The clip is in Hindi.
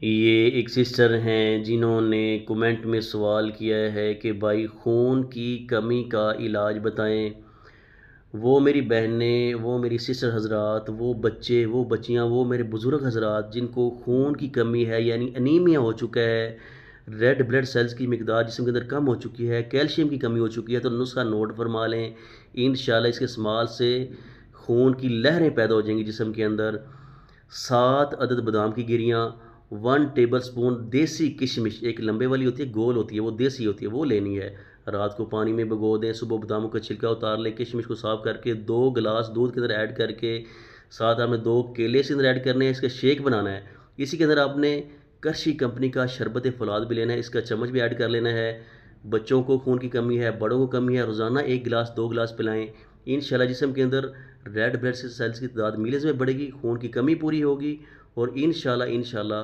ये एक सिस्टर हैं जिन्होंने कमेंट में सवाल किया है कि भाई खून की कमी का इलाज बताएं। वो मेरी बहनें, वो मेरी सिस्टर हज़रात, वो बच्चे, वो बच्चियां, वो मेरे बुज़ुर्ग हज़रात जिनको खून की कमी है यानी अनीमिया हो चुका है, रेड ब्लड सेल्स की मिकदार जिस्म के अंदर कम हो चुकी है, कैल्शियम की कमी हो चुकी है, तो नुस्खा नोट फरमा लें। इंशाल्लाह इसके इस्तेमाल से खून की लहरें पैदा हो जाएंगी जिस्म के अंदर। 7 अदद बादाम की गिरियाँ, 1 टेबलस्पून देसी किशमिश, एक लंबे वाली होती है, गोल होती है, वो देसी होती है, वो लेनी है। रात को पानी में भिगो दें, सुबह बादामों का छिलका उतार लें, किशमिश को साफ़ करके 2 गिलास दूध के अंदर ऐड करके, साथ आपने 2 केले इसके अंदर ऐड करने हैं, इसका शेक बनाना है। इसी के अंदर आपने करशी कंपनी का शरबत फौलाद भी लेना है, इसका चम्मच भी ऐड कर लेना है। बच्चों को खून की कमी है, बड़ों को कमी है, रोज़ाना 1 गिलास 2 गिलास पिलाएँ। इंशाल्लाह जिस्म के अंदर रेड ब्लड सेल्स की तादाद मिलियंस में बढ़ेगी, खून की कमी पूरी होगी और इंशाल्लाह इंशाल्लाह